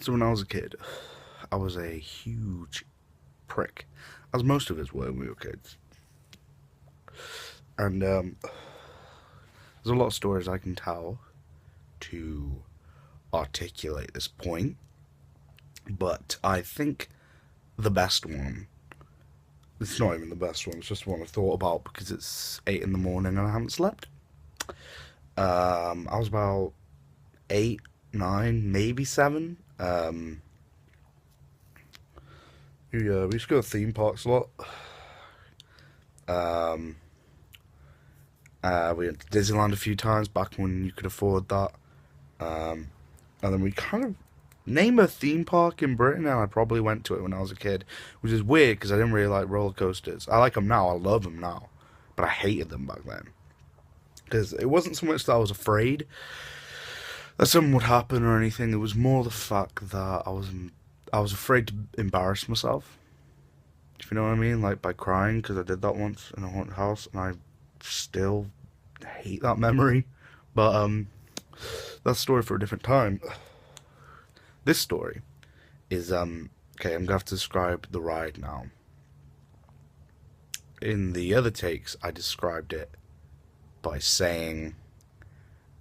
So when I was a kid, I was a huge prick, as most of us were when we were kids. And there's a lot of stories I can tell to articulate this point, but I think the best one, it's not even the best one, it's just one I thought about because it's 8 in the morning and I haven't slept. I was about 8, 9, maybe 7. Yeah, we used to go to theme parks a lot. Um, we went to Disneyland a few times back when you could afford that. Um, and then we kind of name a theme park in Britain, and I probably went to it when I was a kid, which is weird because I didn't really like roller coasters. I like them now, I love them now, but I hated them back then because it wasn't so much that I was afraid that something would happen or anything. It was more the fact that I was afraid to embarrass myself. If you know what I mean, like by crying because I did that once in a haunted house, and I still hate that memory. But that's a story for a different time. This story is okay. I'm gonna have to describe the ride now. In the other takes, I described it by saying,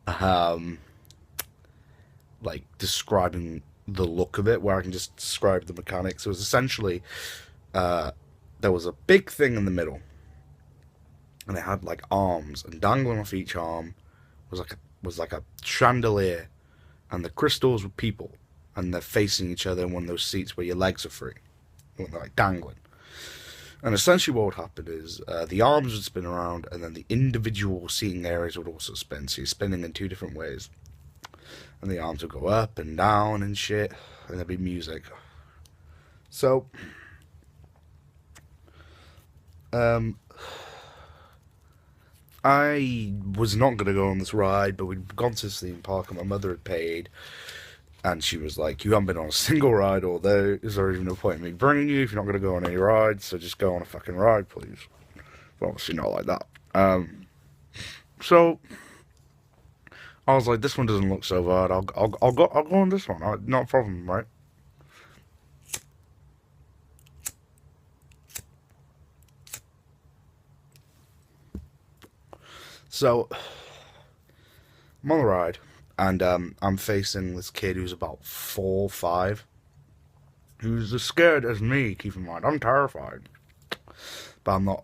um, like describing the look of it, where I can just describe the mechanics. It was essentially uh, there was a big thing in the middle, and it had like arms, and dangling off each arm was like a chandelier, and the crystals were people, and they're facing each other in one of those seats where your legs are free, and they're like dangling. And essentially, what would happen is the arms would spin around, and then the individual seating areas would also spin. So you're spinning in two different ways, and the arms would go up and down and shit, and there'd be music. So, um, I was not gonna go on this ride, but we'd gone to this theme park, and my mother had paid, and she was like, "You haven't been on a single ride all day. Is there even no point in me bringing you if you're not gonna go on any rides? So just go on a fucking ride, please." But obviously not like that. So I was like, "This one doesn't look so bad. I'll go on this one. Not a problem, right?" So I'm on the ride, and I'm facing this kid who's about 4, 5, who's as scared as me. Keep in mind, I'm terrified, but I'm not.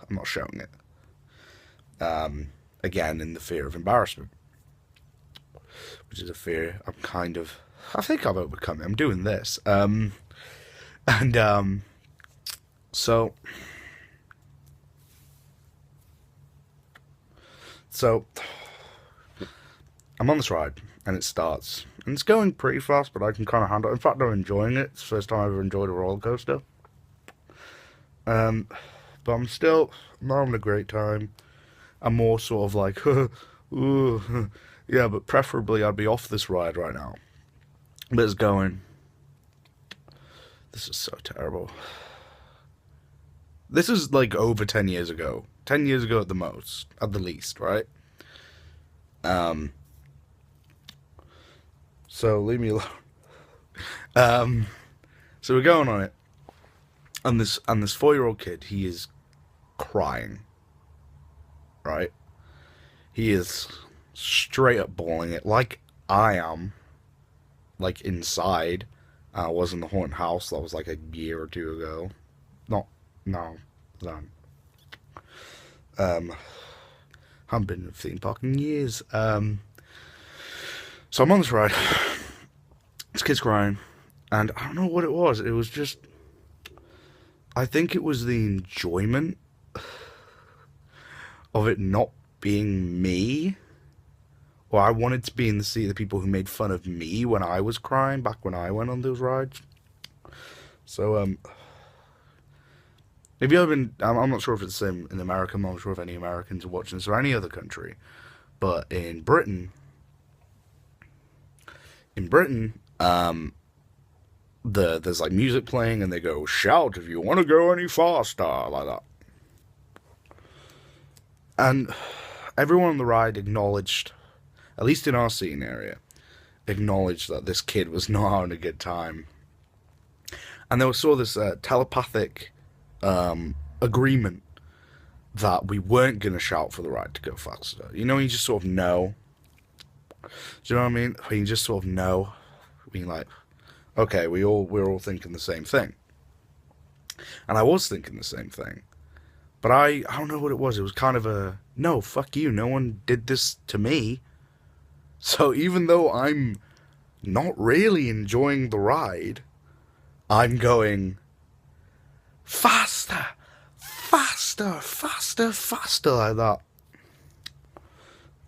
I'm not showing it. Again, in the fear of embarrassment, which is a fear I'm kind of. I think I've overcome it. I'm doing this. And so so I'm on this ride, and it starts, and it's going pretty fast, but I can kind of handle it. In fact, I'm enjoying it. It's the first time I've ever enjoyed a roller coaster. Um, but I'm not having a great time. I'm more sort of like, ooh, yeah, but preferably I'd be off this ride right now. But it's going. This is so terrible. This is like over 10 years ago. 10 years ago at the most, at the least, right? Um, so leave me alone. Um, so we're going on it, and this 4-year-old kid, he is crying, right? He is straight up bawling it like I am, like inside. I was in the haunted house. That was like a year or two ago. Not, no, then. Um, haven't been to a theme park in years. So I'm on this ride. This kid's crying, and I don't know what it was. It was just, I think it was the enjoyment of it not being me. Or I wanted to be in the seat of the people who made fun of me when I was crying back when I went on those rides. So, have you ever been? I'm not sure if it's the same in America. I'm not sure if any Americans are watching this or any other country, but in Britain, there's like music playing, and they go, "Shout if you want to go any faster," like that. And everyone on the ride acknowledged, at least in our seating area, acknowledge that this kid was not having a good time. And there was sort of this telepathic agreement that we weren't going to shout for the ride to go faster. You know, you just sort of know. Do you know what I mean? When you just sort of know. Being like, okay, we're all thinking the same thing. And I was thinking the same thing. But I don't know what it was. It was kind of a, no, fuck you. No one did this to me. So even though I'm not really enjoying the ride, I'm going faster, faster, faster, faster, like that.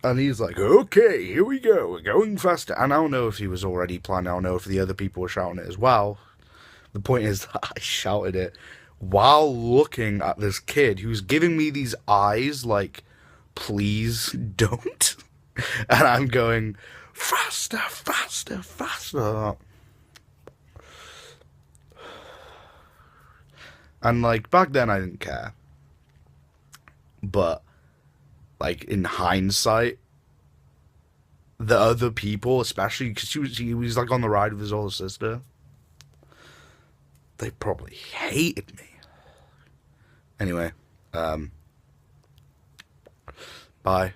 And he's like, okay, here we go, we're going faster. And I don't know if he was already planning, I don't know if the other people were shouting it as well. The point is that I shouted it while looking at this kid who's giving me these eyes like, please don't. And I'm going, faster, faster, faster. And like, back then I didn't care. But, like, in hindsight, the other people, especially because he was like on the ride with his older sister, they probably hated me. Anyway, bye.